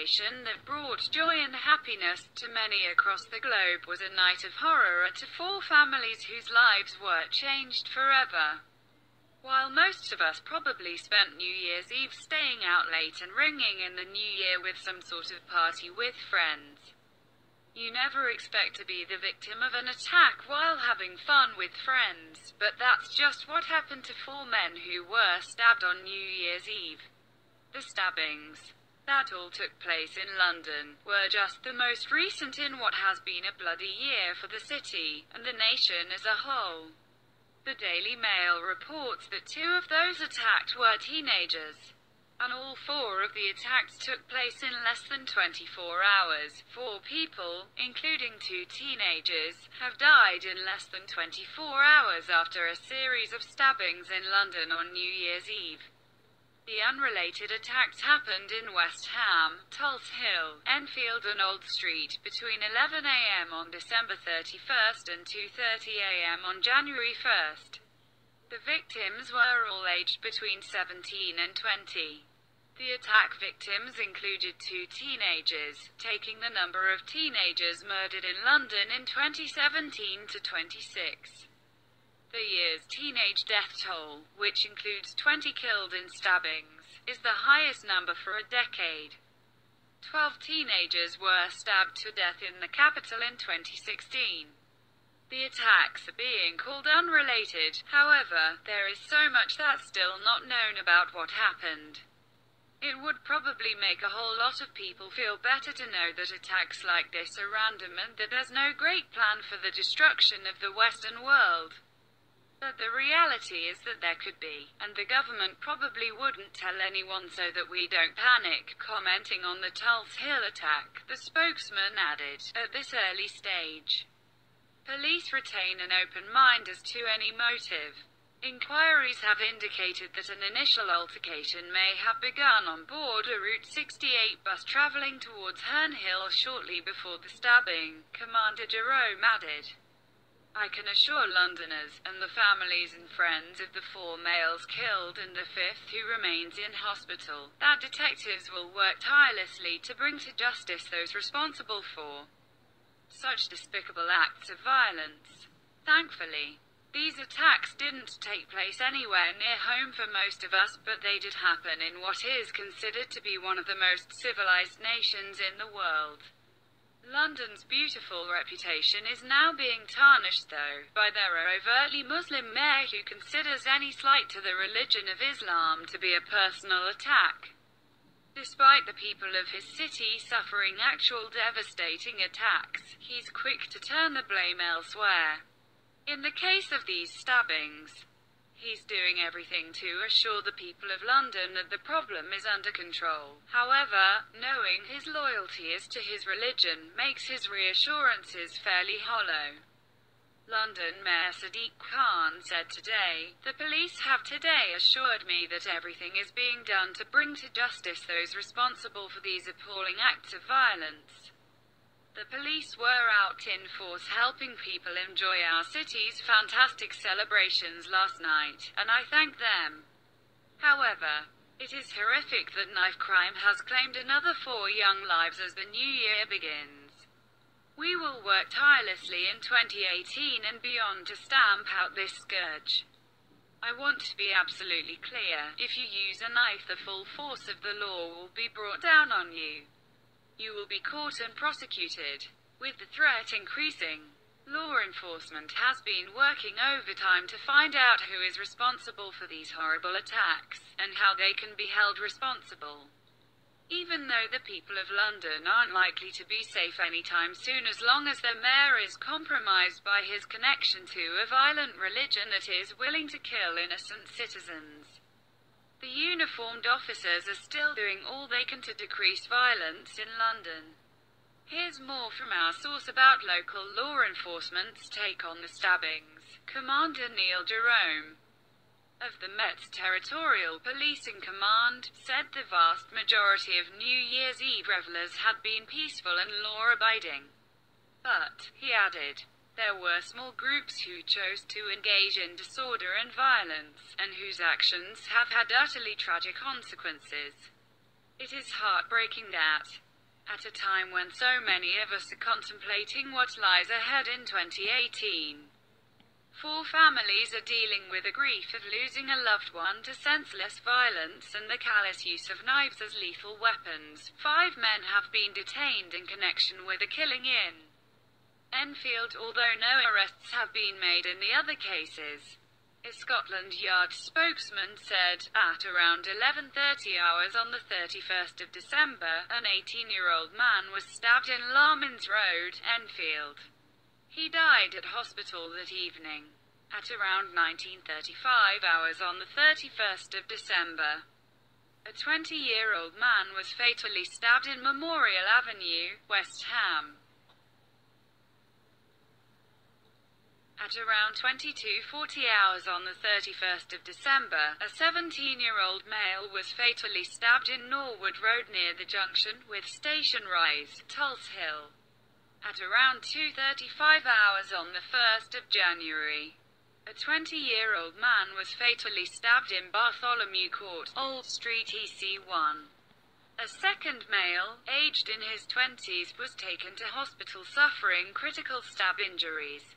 celebration that brought joy and happiness to many across the globe was a night of horror to 4 families whose lives were changed forever. While most of us probably spent New Year's Eve staying out late and ringing in the new year with some sort of party with friends, you never expect to be the victim of an attack while having fun with friends, but that's just what happened to 4 men who were stabbed on New Year's Eve. The stabbings that all took place in London were just the most recent in what has been a bloody year for the city, and the nation as a whole. The Daily Mail reports that 2 of those attacked were teenagers, and all 4 of the attacks took place in less than 24 hours. 4 people, including 2 teenagers, have died in less than 24 hours after a series of stabbings in London on New Year's Eve. The unrelated attacks happened in West Ham, Tulse Hill, Enfield and Old Street between 11 a.m. on December 31st and 2:30 a.m. on January 1st. The victims were all aged between 17 and 20. The attack victims included 2 teenagers, taking the number of teenagers murdered in London in 2017 to 26. The year's teenage death toll, which includes 20 killed in stabbings, is the highest number for a decade. 12 teenagers were stabbed to death in the capital in 2016. The attacks are being called unrelated, however, there is so much that's still not known about what happened. It would probably make a whole lot of people feel better to know that attacks like this are random and that there's no great plan for the destruction of the Western world. But the reality is that there could be, and the government probably wouldn't tell anyone so that we don't panic. Commenting on the Tulse Hill attack, the spokesman added, "At this early stage, police retain an open mind as to any motive. Inquiries have indicated that an initial altercation may have begun on board a Route 68 bus traveling towards Herne Hill shortly before the stabbing," Commander Jerome added. "I can assure Londoners, and the families and friends of the 4 males killed and the 5th who remains in hospital, that detectives will work tirelessly to bring to justice those responsible for such despicable acts of violence. Thankfully, these attacks didn't take place anywhere near home for most of us, but they did happen in what is considered to be one of the most civilized nations in the world. London's beautiful reputation is now being tarnished, though, by their overtly Muslim mayor who considers any slight to the religion of Islam to be a personal attack. Despite the people of his city suffering actual devastating attacks, he's quick to turn the blame elsewhere. In the case of these stabbings, he's doing everything to assure the people of London that the problem is under control. However, knowing his loyalty as to his religion makes his reassurances fairly hollow. London Mayor Sadiq Khan said today, "The police have today assured me that everything is being done to bring to justice those responsible for these appalling acts of violence. The police were out in force helping people enjoy our city's fantastic celebrations last night, and I thank them. However, it is horrific that knife crime has claimed another 4 young lives as the new year begins. We will work tirelessly in 2018 and beyond to stamp out this scourge. I want to be absolutely clear, if you use a knife, the full force of the law will be brought down on you. You will be caught and prosecuted." With the threat increasing, law enforcement has been working overtime to find out who is responsible for these horrible attacks, and how they can be held responsible. Even though the people of London aren't likely to be safe anytime soon as long as their mayor is compromised by his connection to a violent religion that is willing to kill innocent citizens. The uniformed officers are still doing all they can to decrease violence in London. Here's more from our source about local law enforcement's take on the stabbings. Commander Neil Jerome of the Met's Territorial Policing Command said the vast majority of New Year's Eve revelers had been peaceful and law-abiding. But, he added, there were small groups who chose to engage in disorder and violence, and whose actions have had utterly tragic consequences. It is heartbreaking that At a time when so many of us are contemplating what lies ahead in 2018. 4 families are dealing with the grief of losing a loved one to senseless violence and the callous use of knives as lethal weapons. 5 men have been detained in connection with a killing in Enfield, although no arrests have been made in the other cases. A Scotland Yard spokesman said, at around 11:30 hours on the 31st of December, an 18-year-old man was stabbed in Larmins Road, Enfield. He died at hospital that evening. At around 19:35 hours on the 31st of December, a 20-year-old man was fatally stabbed in Memorial Avenue, West Ham. At around 22:40 hours on the 31st of December, a 17-year-old male was fatally stabbed in Norwood Road near the junction with Station Rise, Tulse Hill. At around 2:35 hours on the 1st of January, a 20-year-old man was fatally stabbed in Bartholomew Court, Old Street EC1. A second male, aged in his 20s, was taken to hospital suffering critical stab injuries.